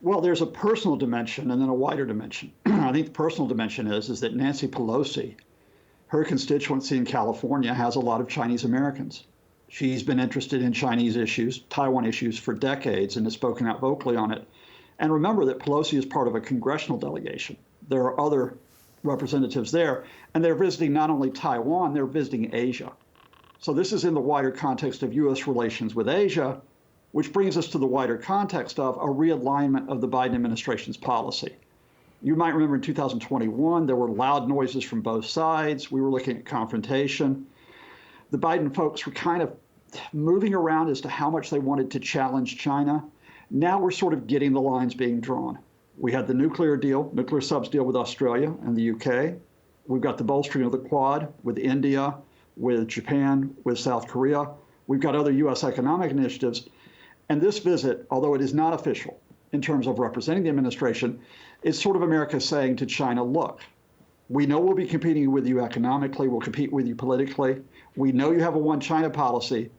Well, there's a personal dimension and then a wider dimension. I think the personal dimension is that Nancy Pelosi, her constituency in California has a lot of Chinese Americans. She's been interested in Chinese issues, Taiwan issues for decades and has spoken out vocally on it. And remember that Pelosi is part of a congressional delegation. There are other representatives there, and they're visiting not only Taiwan, they're visiting Asia. So this is in the wider context of U.S. relations with Asia, which brings us to the wider context of a realignment of the Biden administration's policy. You might remember in 2021, there were loud noises from both sides. We were looking at confrontation. The Biden folks were kind of moving around as to how much they wanted to challenge China. Now we're sort of getting the lines being drawn. We had the nuclear deal, nuclear subs deal with Australia and the UK. We've got the bolstering of the Quad with India, with Japan, with South Korea. We've got other U.S. economic initiatives. And this visit, although it is not official in terms of representing the administration, is sort of America saying to China, look, we know we'll be competing with you economically, we'll compete with you politically. We know you have a one China policy,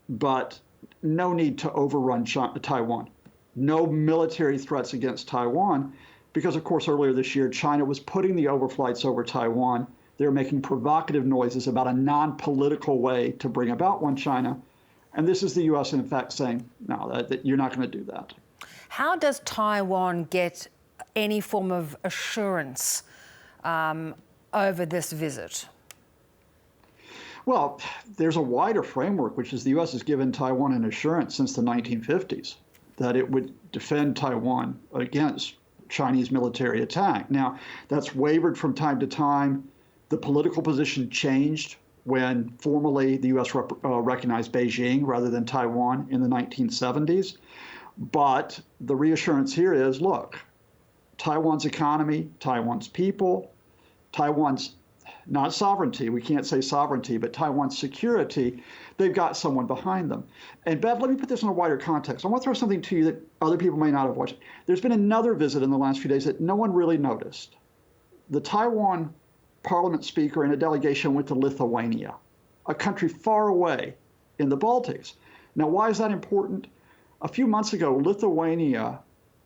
but no need to overrun Taiwan. No military threats against Taiwan, because of course earlier this year, China was putting the overflights over Taiwan. They're making provocative noises about a non-political way to bring about one China. And this is the U.S. in fact saying, no, that you're not going to do that. How does Taiwan get any form of assurance over this visit? Well, there's a wider framework, which is the U.S. has given Taiwan an assurance since the 1950s that it would defend Taiwan against Chinese military attack. Now, that's wavered from time to time. The political position changed when formally the U.S. recognized Beijing rather than Taiwan in the 1970s. But the reassurance here is, look, Taiwan's economy, Taiwan's people, Taiwan's not sovereignty, we can't say sovereignty, but Taiwan's security, they've got someone behind them. And Bev, let me put this in a wider context. I want to throw something to you that other people may not have watched. There's been another visit in the last few days that no one really noticed. The Taiwan parliament speaker and a delegation went to Lithuania, a country far away in the Baltics. Now, why is that important? A few months ago, Lithuania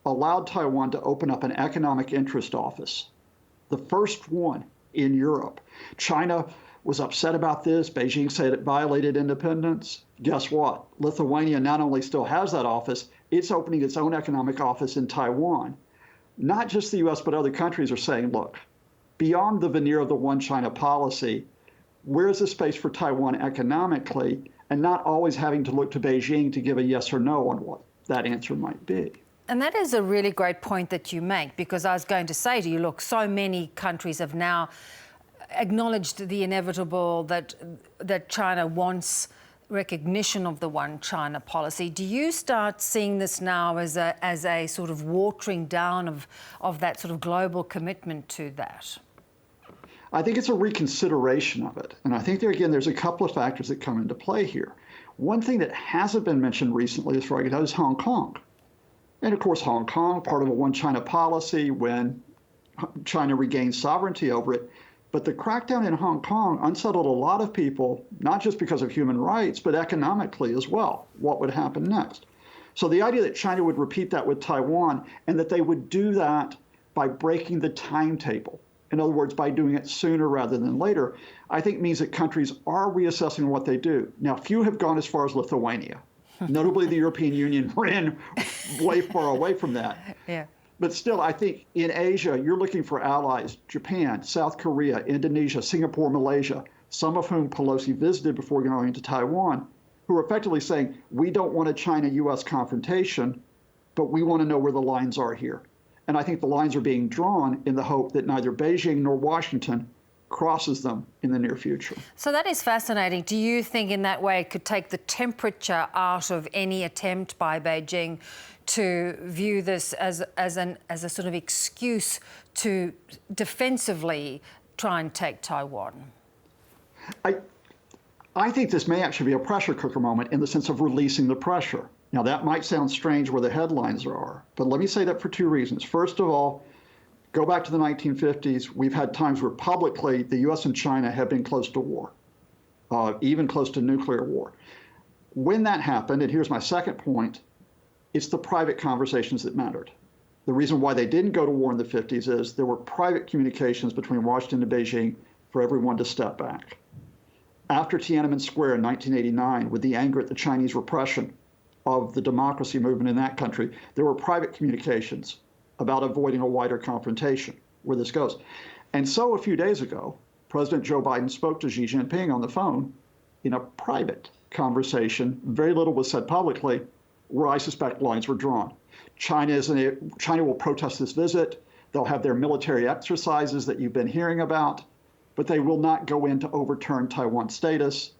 allowed Taiwan to open up an economic interest office, the first one in Europe. China was upset about this. Beijing said it violated independence. Guess what? Lithuania not only still has that office, it's opening its own economic office in Taiwan. Not just the U.S., but other countries are saying, look, beyond the veneer of the one China policy, where is the space for Taiwan economically, and not always having to look to Beijing to give a yes or no on what that answer might be. And that is a really great point that you make, because I was going to say to you, look, so many countries have now acknowledged the inevitable that China wants recognition of the one China policy. Do you start seeing this now as a sort of watering down of that sort of global commitment to that? I think it's a reconsideration of it. And I think there's a couple of factors that come into play here. One thing that hasn't been mentioned recently, as far as I can tell, is Hong Kong. And of course, Hong Kong, part of a one China policy when China regained sovereignty over it. But the crackdown in Hong Kong unsettled a lot of people, not just because of human rights, but economically as well. What would happen next? So the idea that China would repeat that with Taiwan, and that they would do that by breaking the timetable, in other words, by doing it sooner rather than later, I think means that countries are reassessing what they do. Now, few have gone as far as Lithuania. Notably, the European Union ran way far away from that. Yeah. But still, I think in Asia, you're looking for allies, Japan, South Korea, Indonesia, Singapore, Malaysia, some of whom Pelosi visited before going to Taiwan, who are effectively saying, we don't want a China-U.S. confrontation, but we want to know where the lines are here. And I think the lines are being drawn in the hope that neither Beijing nor Washington crosses them in the near future. So that is fascinating. Do you think in that way it could take the temperature out of any attempt by Beijing to view this as a sort of excuse to defensively try and take Taiwan? I think this may actually be a pressure cooker moment in the sense of releasing the pressure. Now, that might sound strange where the headlines are, but let me say that for two reasons. First of all, go back to the 1950s. We've had times where publicly the U.S. and China have been close to war, even close to nuclear war. When that happened, and here's my second point, it's the private conversations that mattered. The reason why they didn't go to war in the 50s is there were private communications between Washington and Beijing for everyone to step back. After Tiananmen Square in 1989, with the anger at the Chinese repression of the democracy movement in that country, there were private communications about avoiding a wider confrontation, where this goes. And so a few days ago, President Joe Biden spoke to Xi Jinping on the phone in a private conversation. Very little was said publicly, where I suspect lines were drawn. China will protest this visit. They'll have their military exercises that you've been hearing about, but they will not go in to overturn Taiwan's status.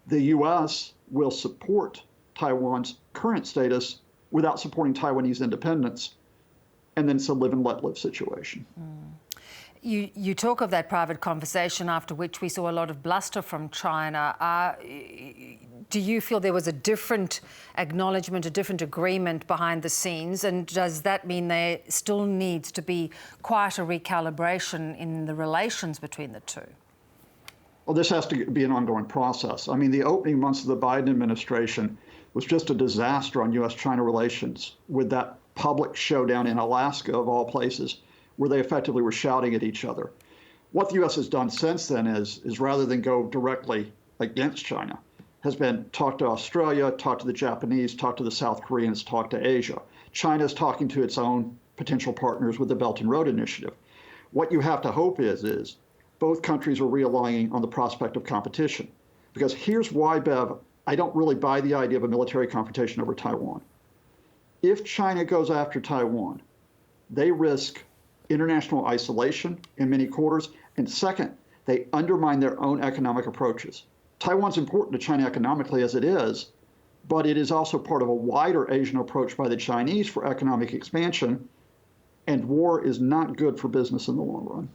The U.S. will support Taiwan's current status without supporting Taiwanese independence. And then it's a live and let live situation. You talk of that private conversation after which we saw a lot of bluster from China. Do you feel there was a different acknowledgement, a different agreement behind the scenes? And does that mean there still needs to be quite a recalibration in the relations between the two? Well, this has to be an ongoing process. I mean, the opening months of the Biden administration was just a disaster on U.S.-China relations with that public showdown in Alaska, of all places, where they effectively were shouting at each other. What the U.S. has done since then is rather than go directly against China, has been talk to Australia, talk to the Japanese, talk to the South Koreans, talk to Asia. China's talking to its own potential partners with the Belt and Road Initiative. What you have to hope is both countries are realigning on the prospect of competition. Because here's why, Bev, I don't really buy the idea of a military confrontation over Taiwan. If China goes after Taiwan, they risk international isolation in many quarters, and second, they undermine their own economic approaches. Taiwan's important to China economically as it is, but it is also part of a wider Asian approach by the Chinese for economic expansion, and war is not good for business in the long run.